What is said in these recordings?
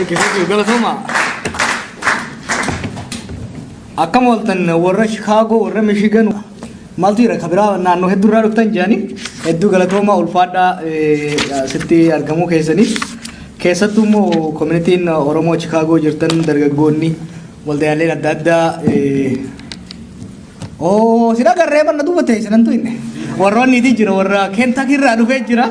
Thank you. Galatoma. Akka moltan warra Chicago warra Michigan maltu ira kabira naannoo heddurraa dhuftan jedhanii hedduu galatooma ulfaadhaa sitti argamuu keessattuu immoo community'n Oromoo Chicago jirtan dargaggoonni waldaaleen adda addaa sida garree banna dubbate sanantu inni warroonni jira warra Kentucky irraa dhufee jira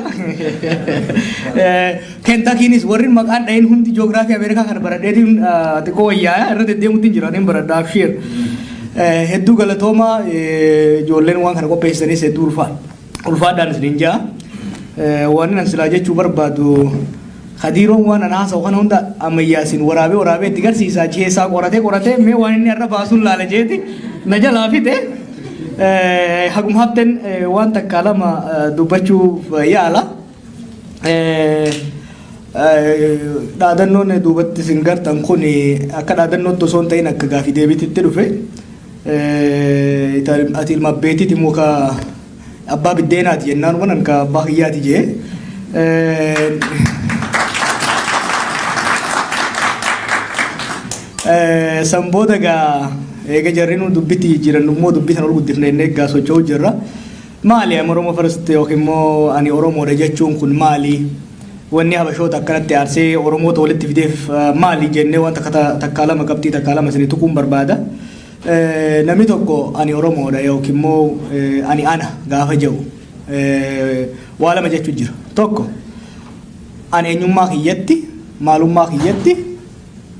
Kentuckynis warri maqaan dhayin hundi geography America kan baradheetiin xiqqoo wayyaa irra deddeemuutiin jiraaniin baradhaaf share hedduu galatooma ijoolleen waan kana qopheessanis hedduu ulfaadhaan isiniin jaa waan nan silaa jechuu barbaadu Khadiroon waan ana haasa'u kana hunda ammayyaasin waraabee itti garsiisaa keessaa qoratee mee waan inni irra baasuun laala jeeti na jalaa fite hagum haften waan takka lama dubbachuuf yaala dhaadannoon duubatti isin gartan kun akka dhaadannootti osoo hin ta'in akka gaafii deebititti dhufe ati ilma abbeetiiti muka abbaa biddeenaati jennaan waan ka abbaa hiyyaati jee Sambooda gaa eega jarrinu dubbiti jiran immoo dubbitan ol guddifnee egaa socho'u jirra maali Oromoo first yookiin immoo ani Oromoodha jechuun kun maali wanni habashoota akkanatti aarsee Oromoota walitti fideef maali jennee waan takka lama qabxii takka lama isin tuquun barbaada namni tokko ani Oromoodha yookiin immoo ani ana gaafa jedhu waa lama jechuu jira tokko ani eenyummaa kiyyatti maalummaa kiyyatti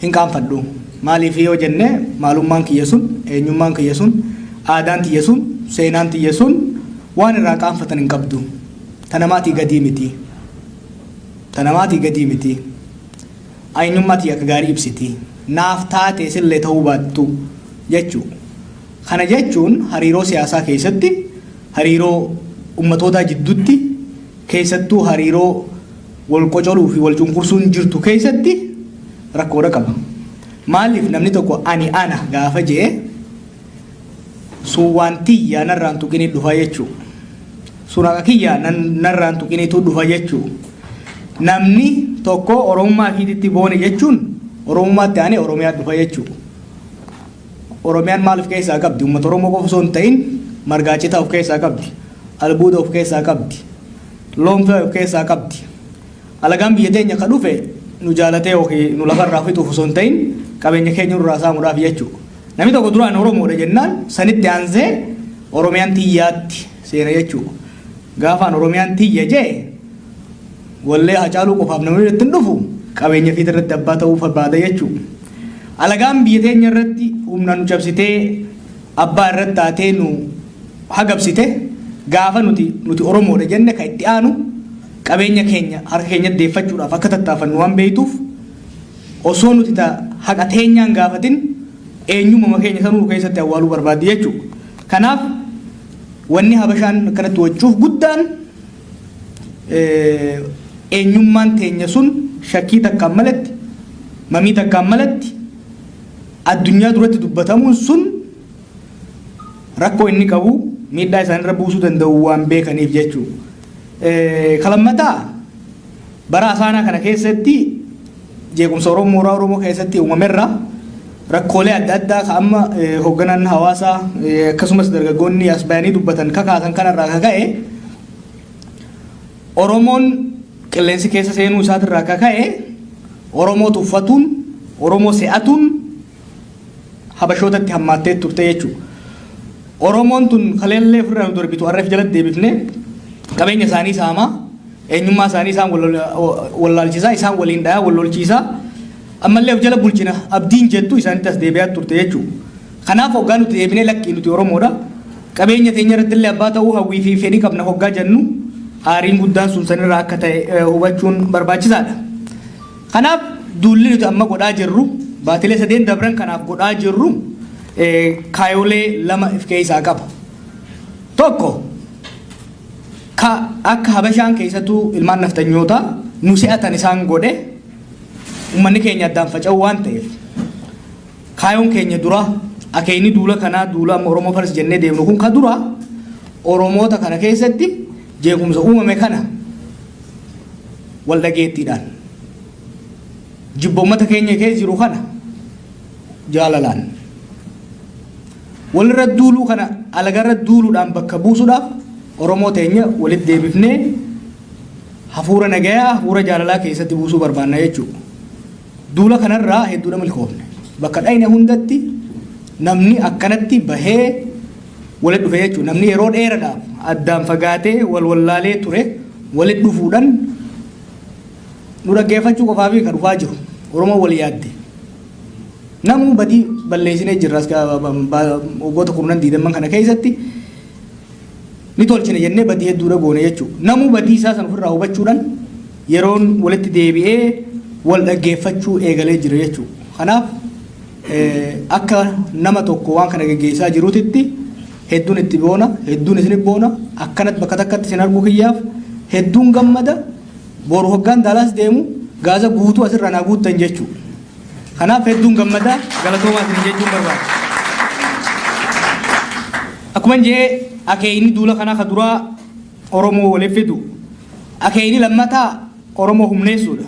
hin qaanfadhu maaliif yoo jenne maalummaan kiyya sun eenyummaan kiyya sun aadaan kiyya sun seenaan kiyya sun waan irraa qaanfatan hin qabdu tanamaatii gadii miti eenyummaatii akka gaarii ibsiti naaf taate sillee ta'uu baattu jechuu kana jechuun hariiroo siyaasaa keessatti hariiroo ummatootaa jidduutti keessattuu hariiroo wal qocoluu fi wal cunqursuun jirtu keessatti rakkoodha qaba maaliif namni tokko ani ana gaafa jee sun waan tiyya narraan tuqinii dhufa jechuu sun akka kiyya narraan tuqiniitu dhufa jechuu namni tokko Oromummaa fiititti boone jechuun Oromummaatti aanee Oromiyaa dhufa jechuu Oromiyaan maal of keessaa qabdi uummata Oromoo qofa osoo hin ta'in margaacitaa of keessaa qabdi albuuda of keessaa qabdi loonfee of keessaa qabdi alagaan biyya teenya ka dhufe nu jaalatee yookiin nu lafarraa fixuuf osoo hin ta'in qabeenya keenya nurraa saamuudhaaf jechuudha. Namni tokko duraan Oromoodha jennaan sanitti aansee Oromiyaan tiyyaatti seena jechuudha. Gaafaan Oromiyaan tiyya jee wallee Haccalu qofaaf namni irratti hin dhufu qabeenya fiita irratti abbaa ta'uu barbaada jechuudha. Alagaan biyya teenya irratti humna nu cabsitee abbaa irratti taatee nu hagabsite gaafa nuti Oromoodha jenne kan itti aanu qabeenya keenya harka keenya deeffachuudhaaf akka tattaafannu waan beektuuf osoo nuti haqa teenyaan gaafatin eenyummaa keenya sanuu keessatti awwaaluu barbaaddi jechuudha. Kanaaf wanni habashaan akkanatti wachuuf guddaan eenyummaan teenya sun shakkii takkaan malatti mamii takkaan malatti addunyaa duratti dubbatamuun sun rakkoo inni qabu miidhaa isaanirra buusuu danda'u waan beekaniif jechuudha. Kalammataa bara asaanaa kana keessatti jeequmsa Oromoo keessatti uumamerra rakkoolee adda addaa ka amma hoogganaan hawaasaa akkasumas dargaggoonni as bayanii dubbatan kakaasan kanarraa kaka'e Oromoon qilleensi keessa seenuu isaatirraa kaka'e Oromoo tuffatuun Oromoo se'atuun habashootatti hammaattee turte jechuudha. Oromoon tun kaleellee ofirraa nu dorbitu arreef jalatti deebifne qabeenya isaanii saamaa eenyummaa isaanii isaan wallaalchisaa isaan waliin dhayaa wallolchiisaa ammallee of jala bulchina abdiin jettu isaanitti as deebi'aa turte jechuudha. Kanaaf hoggaa nuti deebinee lakkii nuti Oromoodha qabeenya teenya irratti illee abbaa ta'uu hawwii fi fedhii qabna hoggaa jennu aariin guddaan sun sanirraa akka ta'e hubachuun barbaachisaadha. Kanaaf duulli nuti amma godhaa jirru baatilee 3 dabran kanaaf godhaa jirru kaayoolee lama of keessaa qaba. Tokko akka habashaan keessattuu ilmaan naftanyoota nu se'atan isaan godhe ummanni keenya addaan faca'u waan ta'eef kaayoon keenya dura akeeni duula kanaa duula amma Oromoo faras jennee deemnu kun ka dura Oromoota kana keessatti jeequmsa uumame kana wal dhageettiidhaan jibboommata keenya keessa jiru kana jaalalaan walirra duuluu kana alagarra duuluudhaan bakka buusuudhaaf Oromoo teenya walitti deebifnee hafuura nagayaa hafuura jaalalaa keessatti buusuu barbaanna jechuudha. Duula kanarraa hedduudha milkoofne bakka dhayne hundatti namni akkanatti bahee walitti dhufe jechuudha. Namni yeroo dheeraadhaaf addaan fagaatee wallaalee ture walitti dhufuudhaan nu dhaggeeffachuu qofaa fi kan dhufaa jiru Oromoo wal yaadde. Namuu badii balleessinee jirras waggoota 10 kana keessatti ni tolchine jennee badii hedduudha goone jechuudha. Namuu badii isaa san ofirraa hubachuudhaan yeroon walitti deebi'ee wal dhaggeeffachuu eegalee jira jechuudha. Kanaaf akka nama tokko waan kana gaggeessaa jiruutitti hedduun itti boona, hedduun isin boona, akkanatti bakka takkatti isin arguu kiyyaaf hedduun gammada, boru hoggaan daalaas deemu gaaza guutuu asirra naa guuttan jechuudha. Kanaaf hedduun gammada galatoomaa isin jechuun barbaada. Akkuma jee akeeyni duula kana ka duraa Oromoo waliif fidu, akeeyni lammataa Oromoo humneessuudha.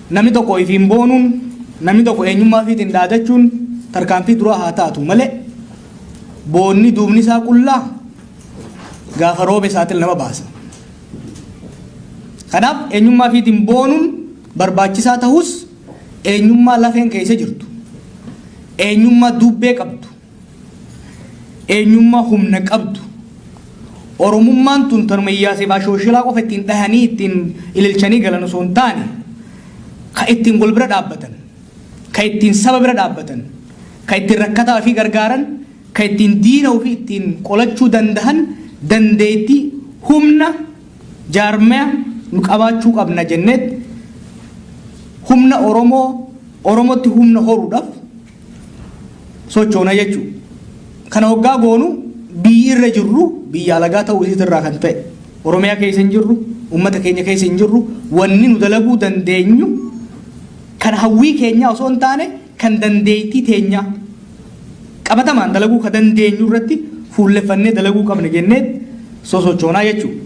Namni tokko ifiin boonuun, namni tokko eenyummaa ofiitiin dhaadachuun tarkaanfii duraa haa taatu malee boonni duubni isaa qullaa gaafa roobe saaxil nama baasa. Kanaaf eenyummaa ofiitiin boonuun barbaachisaa ta'us eenyummaa lafeen keessa jirtu, eenyummaa dubbee qabdu, eenyummaa humna qabdu. Oromummaan tun tanuma iyyaasee baashooshilaa qofa ittiin dhahanii ittiin ililchanii galan osoo hin taane ka ittiin wal bira dhaabbatan, ka ittiin saba bira dhaabbatan, ka ittiin rakkataa ofii gargaaran, ka ittiin diina ofii ittiin qolachuu danda'an dandeettii humna jaarmaya nu qabaachuu qabna jenneet humna Oromootti humna horuudhaaf sochoona jechuudha. Kana hoggaa goonu biyyi irra jirru biyya alagaa ta'uu isiitirraa kan ta'e Oromiyaa keessa hin jirru, uummata keenya keessa hin jirru, wanni nu dalaguu dandeenyu kan hawwii keenya osoo hin taane kan dandeettii teenya qabatamaan dalaguu ka dandeenyu irratti fuulleffannee dalaguu qabna jenneet sosochoonaa jechuudha.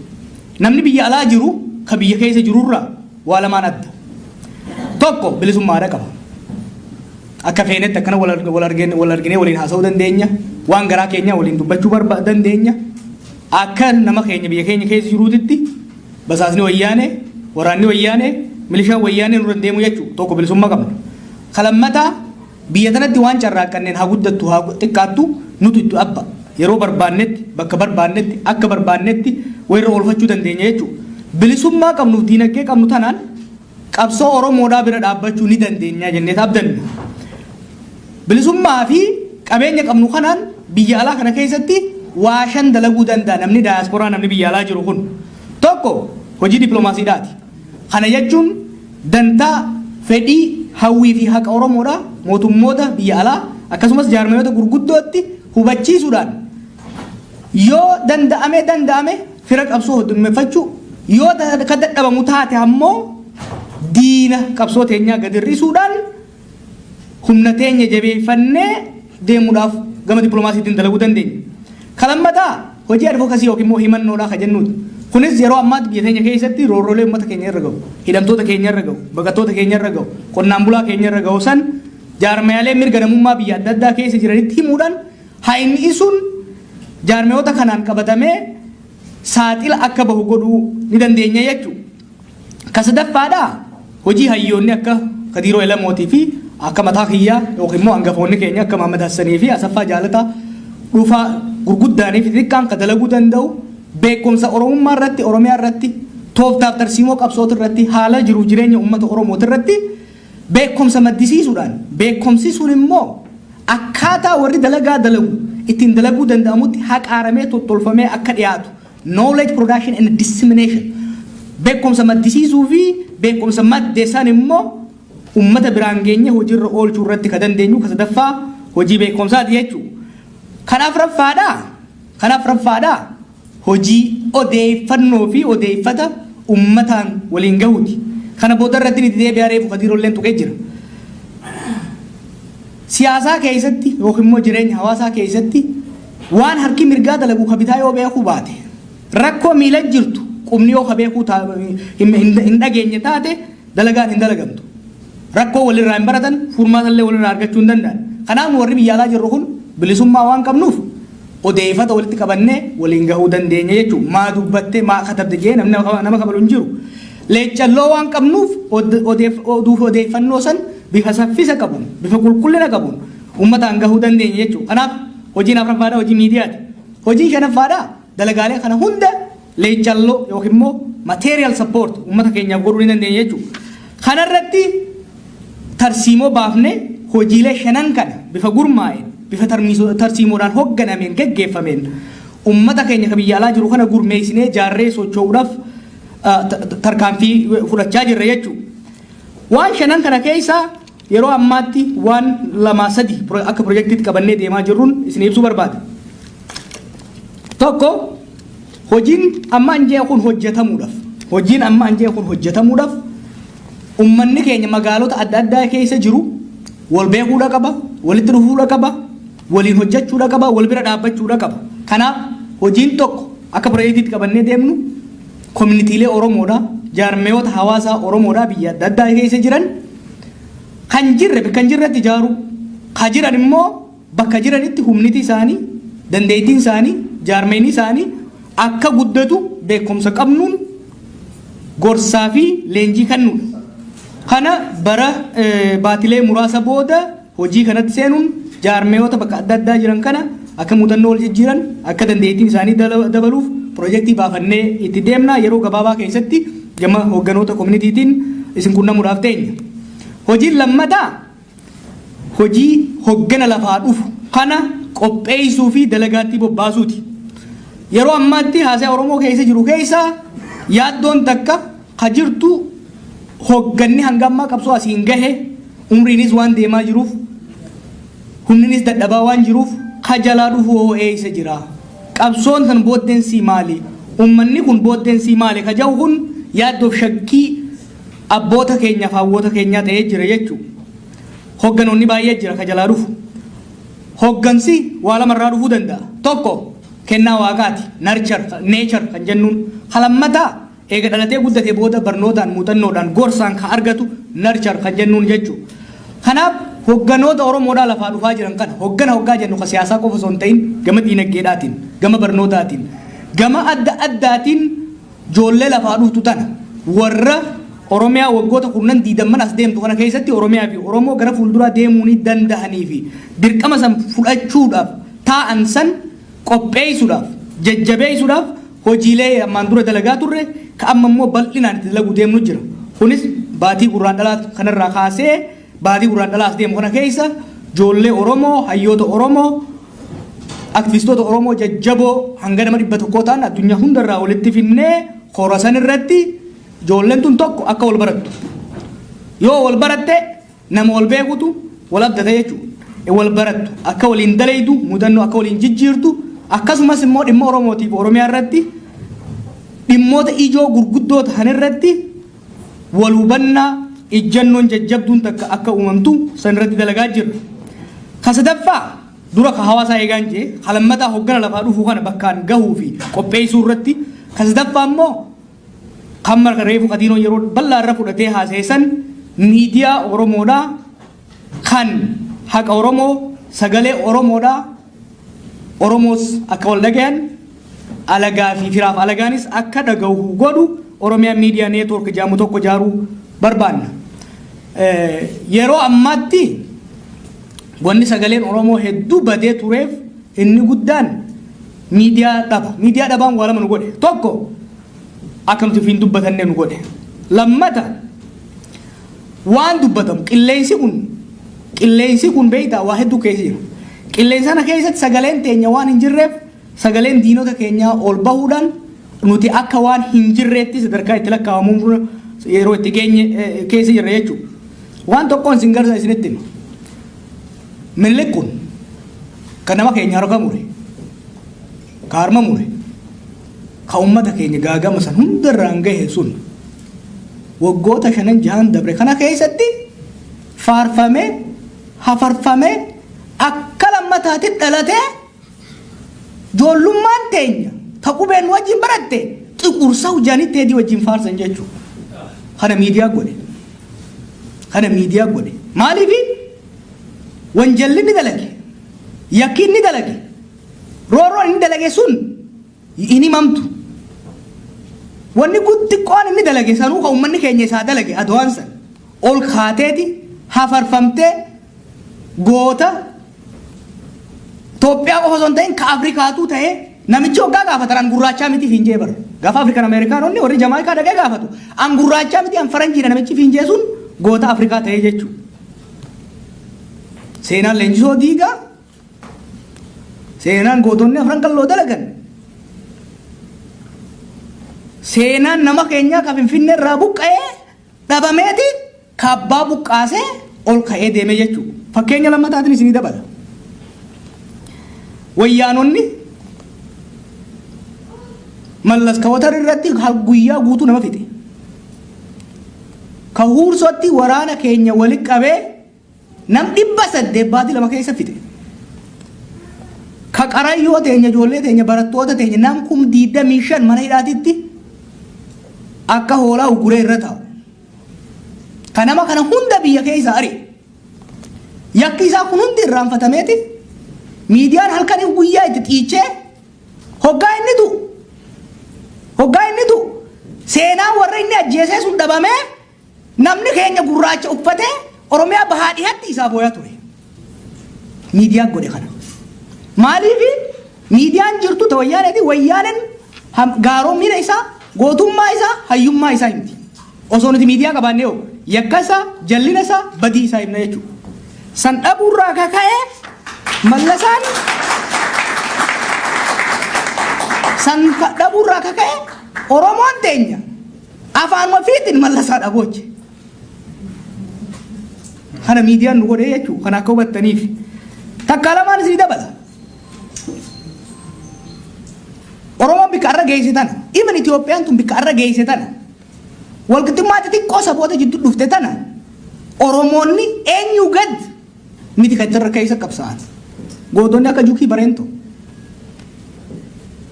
Namni biyya alaa jiru ka biyya keessa jirurraa waa lamaan adda. Tokko bilisummaadha qaba. Akka feenetti akkana wal arginee waliin haasa'uu dandeenya, waan garaa keenya waliin dubbachuu dandeenya. Akka nama keenya biyya keenya keessa jiruutitti basaasni wayyaanee, waraanni wayyaanee, milishaan wayyaanee nu dandeemu jechuudha. Tokko bilisummaa qabna. Kalammataa biyya tanatti waan carraaqqanneen haa guddattu haa xiqqaattu nuti itti abba yeroo barbaannetti bakka barbaannetti akka barbaannetti wayirra oolfachuu dandeenya jechuudha. Bilisummaa qabnuuf diinagdee qabnu tanaan qabsoo Oromoodhaa bira dhaabbachuu ni dandeenya jennee abdanna. Bilisummaa fi qabeenya qabnu kanaan biyya alaa kana keessatti waa shan dalaguu danda'a namni daayasporaa namni biyya alaa jiru kun. Tokko hojii dippiloomaasiidhaati. Kana jechuun dantaa fedhii hawwii fi haqa Oromoodhaa mootummoota biyya alaa akkasumas jaarmayoota gurguddootti hubachiisuudhaan yoo danda'ame fira qabsoo hoddummeffachuu yoo ka dadhabamu taate ammoo diina qabsoo teenyaa gad hir'isuudhaan humna teenya jabeeffannee deemuudhaaf gama dippiloomaasiitiin dalaguu dandeenya. Kalammataa hojii advookasii yookiin immoo himannoodhaa ka jennuuti. Kunis yeroo ammaatti biyya keenya keessatti roorrolee uummata keenya irra gahu, hidhamtoota keenya irra gahu, baqattoota keenya irra gahu, qonnaan bulaa keenya irra gahu san jaarmayaalee mirga namummaa biyya adda addaa keessa jiranitti himuudhaan haa inni isuun jaarmayoota kanaan qabatamee saaxila akka bahu godhuu ni dandeenya jechuudha. Kasadaffaadhaa hojii hayyoonni akka Kadiiroo Elamootii fi akka mataa kiyyaa yookiin immoo hangafoonni keenya akka Mohammed Hassanii fi Asaffaa Jaalataa dhuunfaa gurguddaanii fi xiqqaan ka dalaguu danda'u beekumsa Oromummaa irratti Oromiyaa irratti tooftaaf tarsiimoo qabsoota irratti haala jiruuf jireenya uummata Oromoota irratti beekumsa maddisiisuudhaan beekumsi sun immoo akkaataa warri dalagaa dalagu ittiin dalaguu danda'amutti haqaaramee tottolfamee akka dhiyaatu knowledge production and dissemination beekumsa maddisiisuu fi beekumsa maddeessan immoo uummata biraan geenye hojiirra oolchuu irratti ka dandeenyu ka sadaffaa hojii beekumsaati jechuudha. Kanaaf raffaadhaa hojii odeeffannoo fi odeeffata uummataan waliin gahuuti. Kana booda irratti ni deebi'aa reefu Kadiiroolleen tuqee jira. Siyaasaa keessatti yookiin immoo jireenya hawaasaa keessatti waan harki mirgaa dalagu kabitaa yoo beekuu baate rakkoo miila jirtu qubni yoo beekuu hin dhageenye taate dalagaan hin dalagamtu. rakkoo walirraa hin baratan furmaatallee walirraa argachuu hin danda'an. Kanaaf warri biyya alaa jirru kun bilisummaa waan qabnuuf odeeffata walitti qabannee waliin gahuu dandeenya jechuudha. Maa dubbattee maa katabde jee nama kabalu hin jiru. Leechalloo waan qabnuuf odeeffannoo san bifa saffisa qabuun bifa qulqullina qabuun uummataan gahuu dandeenya jechuudha. Kanaaf hojiin afuraffaadhaa hojii miidiyaati. Hojiin shanaffaadhaa dalagaalee kana hunda leechalloo yookiin immoo material support uummata keenyaaf godhuu ni dandeenya jechuudha. Kanarratti tarsiimoo baafnee hojiilee shanan kana bifa gurmaa'een bifa tarsiimoodhaan hoogganameen geggeeffameen uummata keenya kan biyya alaa jiru kana gurmeessinee jaarree socho'uudhaaf tarkaanfii fudhachaa jirra jechuudha. Waan shanan kana keessaa yeroo ammaatti waan lama sadi akka piroojeektiitti qabannee deemaa jirruun isin ibsuu barbaada. Tokko hojiin amma anjee kun hojjetamuudhaaf ummanni keenya magaalota adda addaa keessa jiru wal beekuudha qaba, walitti dhufuudha qaba, waliin hojjechuudha qaba, wal bira dhaabbachuudha qaba. Kanaaf hojiin tokko akka piroojeektiitti qabannee deemnu koominiitiilee Oromoodhaa, jaarmeewota hawaasaa Oromoodhaa biyya adda addaa keessa jiran kan jirretti ijaaru, kan jiran immoo bakka jiranitti humniti isaanii, dandeettiin isaanii, jaarmeenii isaanii akka guddatu beekumsa qabnuun gorsaa fi leenjii kennuudha. Kana bara baatilee muraasa booda hojii kanatti seenuun jaarmeewota bakka adda addaa jiran kana akka muuxannoo wal jijjiiran akka dandeettiin isaanii dabaluuf piroojeektii baafannee itti deemna yeroo gabaabaa keessatti gama hoogganoota koominiitiitiin isin quunnamuudhaaf teenya. Hojiin lammataa hojii hooggana lafaa dhufu kana qopheessuu fi dalagaatti bobbaasuuti. Yeroo ammaatti haasaa Oromoo keessa jiru keessaa yaaddoon takka ka jirtu hoogganni hanga ammaa qabsoo asiin gahe umriinis waan deemaa jiruuf humninis dadhabaa waan jiruuf ka jalaa dhufu hoo'ee isa jira. Qabsoon tan booddeensi maali? Uummanni kun booddeensi maali? Ka jahu kun yaaddoof shakkii abboota keenyaaf hawwoota keenyaa ta'ee jira jechuudha. Hoogganoonni baay'ee jira ka jalaa dhufu. Hooggansi waa lamarraa dhufuu danda'a. Tokko kennaa waaqaati, nature kan jennuun. Halammataa eega dhalatee guddatee booda barnootaan muuxannoodhaan gorsaan kan argatu nature kan jennuun jechuudha. Kanaaf hoogganoota Oromoodhaa lafaa dhufaa jiran kana hoggaa jennu ka siyaasaa qofa osoo hin ta'in gama diinagdeedhaatiin, gama barnootaatiin, gama adda addaatiin ijoollee lafaa dhuftu tana warra Oromiyaa waggoota 10 as deemtu kana keessatti Oromiyaa fi Oromoo gara fuulduraa deemuu ni danda'anii fi dirqama san fudhachuudhaaf taa'an san qopheessuudhaaf jajjabeessuudhaaf hojiilee ammaan dura dalagaa turre ka amma immoo bal'inaan itti dalaguu deemnu jira. Kunis baatii gurraandhalaa kanarraa kaasee baatii gurraandhalaas deemu kana keessa ijoollee Oromoo, hayyoota Oromoo, aktivistoota Oromoo jajjaboo hanga nama 100 ta'an addunyaa hundarraa walitti finnee Khorasan irratti ijoolleen tun tokko akka wal barattu. Yoo wal baratte nama wal beekutu wal abdata jechuudha. Wal barattu akka waliin dalaytu muuxannoo akka waliin jijjiirtu akkasumas immoo dhimma Oromootiif Oromiyaa irratti dhimmoota ijoo gurguddoo ta'an irratti wal hubannaa ijjannoon jajjabduun takka akka uumamtu san irratti dalagaa jirra. Kasadaffaa dura ka hawaasaa eegaan jee halammataa hooggana lafaa dhufuu kana bakkaan gahuu fi qopheessuu irratti kasadaffaa immoo kan marga reefu qadiinoo yeroo bal'aa irra fudhatee haaseessan miidiyaa Oromoodhaa kan haqa Oromoo sagalee Oromoodhaa Oromoos akka wal dhagayan alagaa fi firaaf alagaanis akka dhagahu godhu Oromiyaa miidiyaa neetwoork jaamu tokko jaaruu barbaanna. Yeroo ammaatti wanni sagaleen Oromoo hedduu badee tureef inni guddaan miidiyaa dhaba. Miidiyaa dhabaan waa lama nu godhe. Tokko akka nuti fiin dubbatanne nu godhe. Lammata waan dubbatamu qilleensi kun beeytaa waa hedduu keessa jira. Qilleensa kana keessatti sagaleen teenya waan hin jirreef sagaleen diinota keenyaa ol bahuudhaan nuti akka waan hin jirreetti sadarkaa itti lakkaa'amuun yeroo itti geenye keessa jirra jechuudha. Waan tokkoon isin garsa isinitti hima. Lakkun kan nama keenya harka mure, ka harma mure, ka uummata keenya gaagama san hundarraan gahe sun waggoota 5-6 dabre kana keessatti faarfamee hafarfamee akka lammataatti dhalatee joollummaan teenya ta qubeen wajjin baratte xiqursa hojjaanitti hedii wajjin faarsan jechuudha. Kana miidiyaa godhe. kana miidiyaa godhe maaliif wanjalli ni dalage yakkiin ni dalage rooroon ni dalage sun inni mamtu wanni gutti qoon inni dalage sanuu ka ummanni keenya isaa dalage adwaan san ol kaateeti hafarfamtee goota Itoophiyaa qofa osoo hin ta'in ka Afrikaatu ta'ee namichi hoggaa gaafatan an gurraachaa miti fiinjee bara gaafa Afrikaan Ameerikaanonni warri Jamaayikaa dhaqee gaafatu an gurraachaa miti an faranjiidha namichi fiinjee sun goota Afrikaa ta'ee jechuudha. Seenaan leenjisoo diigaa seenaan gootonni afran qalloo dalagan seenaan nama keenyaa ka Finfinnee irraa buqqa'ee dhabameeti ka abbaa buqqaasee ol ka'ee deeme jechuudha. Fakkeenya lammataatiin isinii dabala. Wayyaanonni mallas kawatar irratti guyyaa guutuu nama fite. Ka huursootti waraana keenya walitti qabee nam 800 baatii lama keessa fite. Ka qarayyoo teenya ijoollee teenya barattoota teenya nam 25 mana hidhaatitti akka hoolaa uguree irra taa'u. Kanama kana hunda biyya keessa ari. Yakki isaa kun hundi irraanfatameeti. Miidiyaan halkaniif guyyaa itti xiichee hoggaa inni tu seenaa warra inni ajjeesee sun dhabamee namni keenya gurraacha uffatee Oromiyaa bahaa dhiyaatti isaa booyaa ture. Miidiyaan godhe kana. Maaliif miidiyaan jirtu ta wayyaaneeti wayyaanen gaaromina isaa gootummaa isaa hayyummaa isaa himti. Osoo nuti miidiyaa qabaannee hoo yakka isaa jallina isaa badii isaa himna jechuudha. San dhabuurraa kaka'ee mallasaan san dhabuurraa kaka'ee Oromoon teenya afaan ofiitiin mallasaa dhabooche. Kana miidiyaan nu godhee jechuudha. Kana akka hubattaniif takka lamaan isinii dabala. Oromoon bikka arra geesse tana even Itoophiyaan tun bikka arra geesse tana walqixxummaatti xiqqoo saboota jidduu dhufte tana Oromoonni eenyu gad miti kan irra keessa qabsa'an. Gootonni akka Jukii Bareento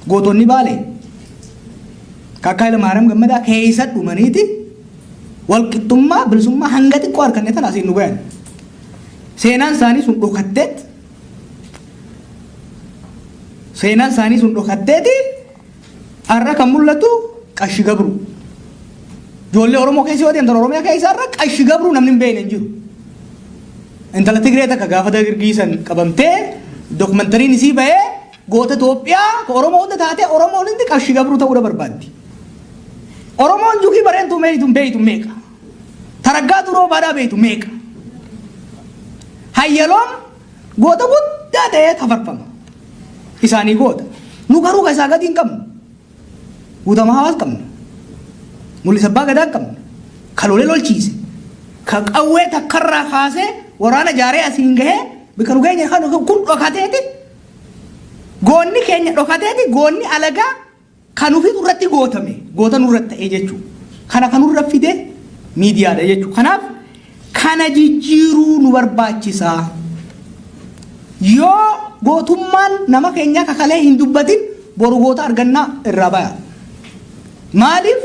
gootonni Baalee kakkaa Ilmaariyaam Gammadaa keessa dhumaniiti walqixxummaa bilisummaa hanga xiqqoo harkanne tana asiin nu gahan. Seenaan isaanii sun dhokatteeti har'a kan mul'atu Qashi Gabru. Ijoollee Oromoo keessa yoo deemtan Oromiyaa keessa har'a Qashi Gabru namni hin beekne hin jiru. Intala Tigree takka gaafa dargaggeessan qabamtee dokumentariin isii bahee goota Itoophiyaa ka Oromoo hunda taatee Oromoon hundi Qashi Gabru ta'uudha barbaaddi. Oromoon Jukii Bareentuu beeytu meeqa? Taraggaa Duroo Baadaa beeytu meeqa? Hayyaloom goota guddaa ta'ee tafarfama. Isaanii goota. Nu garuu isaa gadi hin qabnu. Guutama hawaas qabna. Mul'isa abbaa gadaa qabna. Kaloolee lolchiise. Ka qawwee takkarraa kaasee waraana jaaree asiin gahee bika nu keenya kun dhokateeti. Goonni keenya dhokateeti goonni alagaa kan ufi irratti gootame goota nurratti ta'ee jechuudha. Kana kan nurra fide miidiyaadha jechuudha. Kanaaf kana jijjiiruu nu barbaachisaa. Yoo gootummaan nama keenya kakalee hin dubbatin boru goota argannaa irraa baya. Maaliif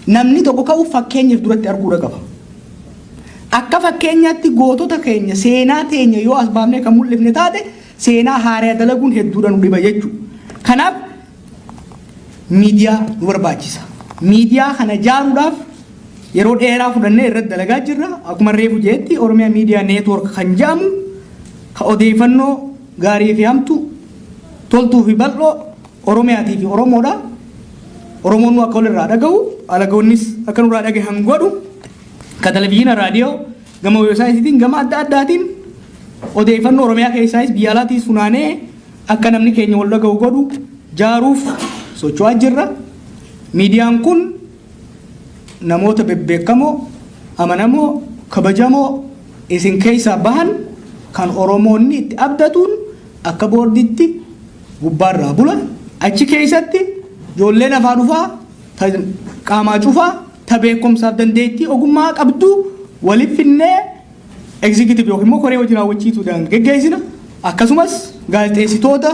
namni tokko ka'uuf fakkeenyaaf duratti arguudha qaba. Akka fakkeenyaatti gootota keenya seenaa teenya yoo as baafnee kan mul'ifne taate seenaa haaraa dalaguun hedduudha nu dhiba jechuudha. Kanaaf miidiyaa nu barbaachisa. Miidiyaa kana ijaaruudhaaf yeroo dheeraa fudhannee irratti dalagaa jirra. Akkuma reefu jeetti Oromiyaa Miidiyaa Neetwoork kan jedhamu ka odeeffannoo gaarii fi hamtu toltuu fi bal'oo Oromiyaatii fi Oromoodha. Oromoon nu akka walirraa dhagahu alagoonnis akka nurraa dhagahan godhu ka televizyiina raadiyoo gama weebsaayitiin gama adda addaatiin odeeffannoo Oromiyaa keessaayis biyya alaatiis funaanee akka namni keenya wal dhagahu godhu jaaruuf socho'aa jirra. Miidiyaan kun namoota bebbeekamoo amanamoo kabajamoo isin keessaa bahan kan Oromoonni itti abdatuun akka boorditti gubbaarraa bula achi keessatti ijoolleen afaan dhufaa qaamaa cufaa ta beekumsaaf dandeettii ogummaa qabdu waliif finnee executive yookiin immoo koree hojii raawwachiisuudhaan geggeessina. Akkasumas gaazexeessitoota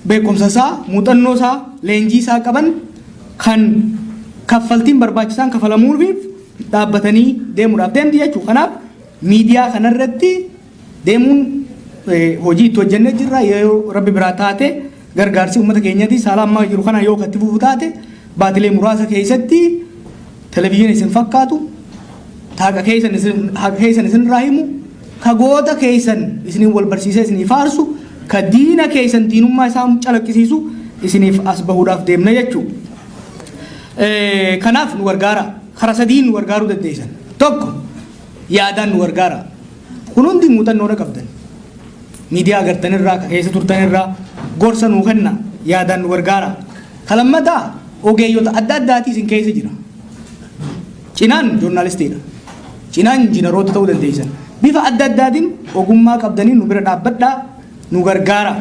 beekumsa isaa muuxannoo isaa leenjii isaa qaban kan kaffaltiin barbaachisaan kafalamuufiif dhaabbatanii deemuudhaaf deemti jechuudha. Kanaaf miidiyaa kanarratti deemuun hojii itti hojjennee jirra. Yoo rabbi biraa taate gargaarsi uummata keenyaati saala ammaa jiru kana yoo katti fufu taate baatilee muraasa keessatti televezyiinii isin fakkaatu haqa keessan isin irraa himu ka goota keessan isiniin wal barsiisee isinii faarsu ka diina keessan diinummaa isaa calaqqisiisu isiniif as bahuudhaaf deemna jechuudha. Kanaaf nu gargaara. Karaa sadiin nu gargaaruu dandeessan. Tokko yaadaan nu gargaara. Kun hundi muuxannoodha qabdan. Miidiyaa agartanirraa ka keessa turtanirraa gorsa nuu kenna yaadaan nu gargaara. Kalammataa ogeeyyota adda addaatii isin keessa jira. Cinaan joornaalistiidha. Cinaan injiinaroota ta'uu dandeessan. Bifa adda addaatiin ogummaa qabdanii nu bira dhaabbadhaa nu gargaara.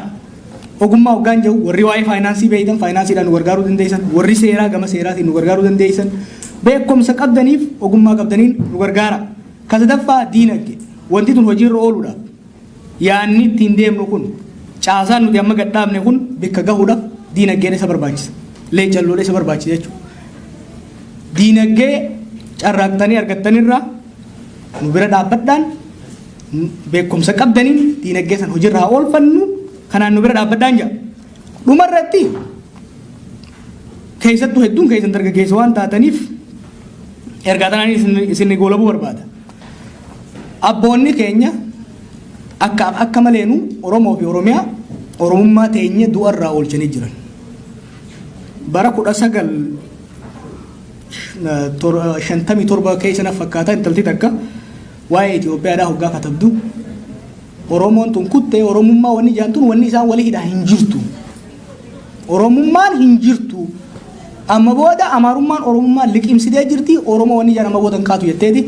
Ogummaa hoggaan jiru warri waa'ee faayinaansii beeytan faayinaansiidhaan nu gargaaruu dandeessan. Warri seeraa gama seeraatiin nu gargaaruu dandeessan. Beekumsa qabdaniif ogummaa qabdaniin nu gargaara. Ka sadaffaa diinagdee. Wanti tun hojiirra ooluudhaaf yaanni ittiin deemnu kun caasaan nuti amma gadhaabne kun bakka gahuudhaaf diinagdeen isa barbaachisa. Leencalloolee isa barbaachisa jechuudha. Diinagdee carraaqqatanii argattanirraa nu bira dhaabbadhaan beekumsa qabdaniin diinagdee san hojiirra haa oolfannu kanaan nu bira dhaabbadhaan jira. Dhumarratti keessattuu hedduun keessan dargaggeessa waan taataniif ergaa tanaan isin goolabuu barbaada. Abboonni keenya akka maleenu Oromoo fi Oromiyaa Oromummaa teenya du'arraa oolchanii jiran. Bara 1957 keessa fakkaataa intalti takka waa'ee Itoophiyaadhaa hoggaa katabdu Oromoon tun kuttee Oromummaa wanni jaantun wanni isaan walii hidhaa hin jirtu. Oromummaan hin jirtu. Amma booda Amaarummaan Oromummaan liqimsidee jirti. Oromoo wanni jaan amma booda hin kaatu jetteeti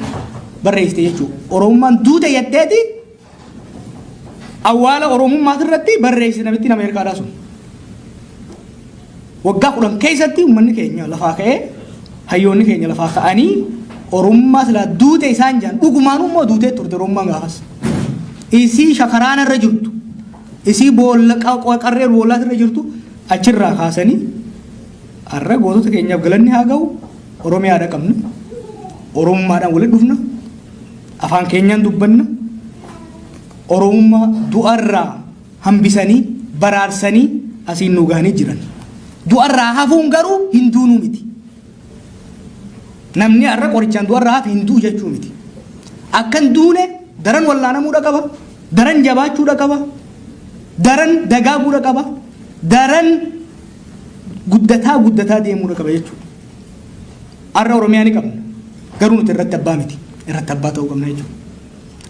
barreessite jechuudha. Oromummaan duute jetteeti awwaala Oromummaa irratti barreessite namittiin Ameerikaadhaa sun. Waggaa 10 keessatti uummanni keenya lafaa ka'ee hayyoonni keenya lafaa ka'anii Oromummaa silaa duute isaan jaan dhugumaan immoo duutee turte Oromummaan gaafas. Isii shakaraan irra jirtu. Isii boolla qarree boollaas irra jirtu achirraa kaasanii har'a gootota keenyaaf galanni haa ga'u Oromiyaadha qabna. Oromummaadhaan walitti dhufna. Afaan keenyaan dubbanna. Oromummaa du'arraa hambisanii baraarsanii asiin nu gahanii jiran. Du'arraa hafuun garuu hin duunuu miti. Namni har'a qorichaan du'arraa hafu hin du'u jechuu miti. Akkan duune daran wallaanamuudha qaba. Daran jabaachuudha qaba. Daran dagaaguudha qaba. Daran guddataa deemuudha qaba jechuudha. Har'a Oromiyaa ni qabna. Garuu nuti irratti abbaa miti. Irratti abbaa ta'uu qabna jechuudha.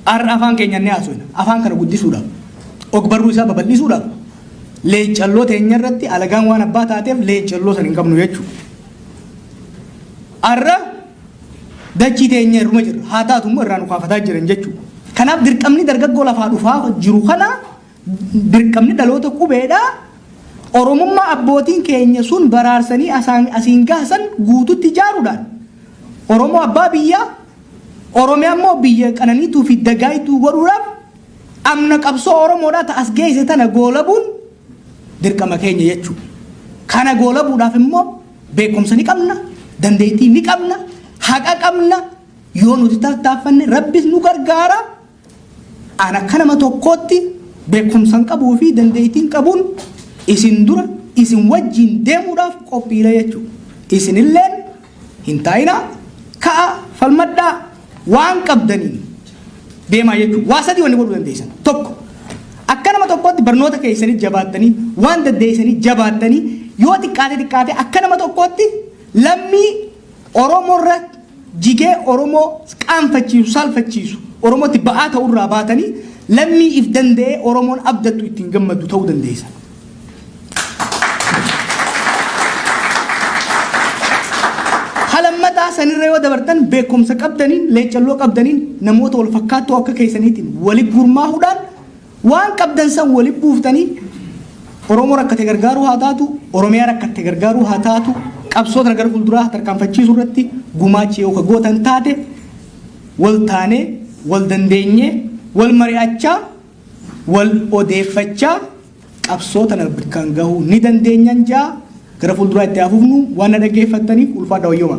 Har'a afaan keenya ni haasofna. Afaan kana guddisuudhaaf ogbarruu isaa babal'isuudhaaf leencalloo teenya irratti alagaan waan abbaa taateef leencalloo san hin qabnu jechuudha. Har'a dachii teenya irruma jirra. Haa taatu immoo irraa nu kaafataa jiran jechuudha. Kanaaf dirqamni dargaggoo lafaa dhufaa jiru kana dirqamni dhaloota qubeedhaa Oromummaa abbootiin keenya sun baraarsanii asiin gaasan guututti ijaaruudhaan Oromoo abbaa biyyaa Oromiyaa immoo biyya qananiituu fi dagaayituu godhuudhaaf amna qabsoo Oromoodhaa ta'as geesse tana goolabuun dirqama keenya jechuudha. Kana goolabuudhaaf immoo beekumsa ni qabna, dandeettii ni qabna, haqa qabna. Yoo nuti tattaaffanne Rabbis nu gargaara. Ana akka nama tokkootti beekumsa qabuu fi dandeettii qabuun isin dura isin wajjin deemuudhaaf qophiidha jechuudha. Isinilleen hin taa'inaa ka'a falmadhaa waan qabdanii deemaa jechuudha. Waa sadii wanni godhuu dandeessan. Tokko akka nama tokkootti barnoota keessanii jabaattanii waan dandeessanii jabaattanii yoo xiqqaate akka nama tokkootti lammii Oromoo irratti jigee Oromoo qaanfachiisu salphachiisu Oromootti ba'aa ta'urraa baatanii lammii if danda'ee Oromoon abdattu ittiin gammadu ta'uu dandeessan. Halammataa sanirra yoo dabartan beekumsa qabdaniin leencalloo qabdaniin namoota wal fakkaatoo akka keessaniitiin walitti gurmaahuudhaan waan qabdan san walitti buuftanii Oromoo rakkate gargaaruu haa taatu Oromiyaa rakkate gargaaruu haa taatu qabsoota gara fuulduraa tarkaanfachiisuu irratti gumaachi yoo gootan taate wal taanee wal dandeenyee wal mari'achaa wal odeeffachaa qabsoota kan gahuu ni dandeenyan jaa gara fuulduraa itti hafuufnu waan dhaggeeffattaniif ulfaadha wayyooma.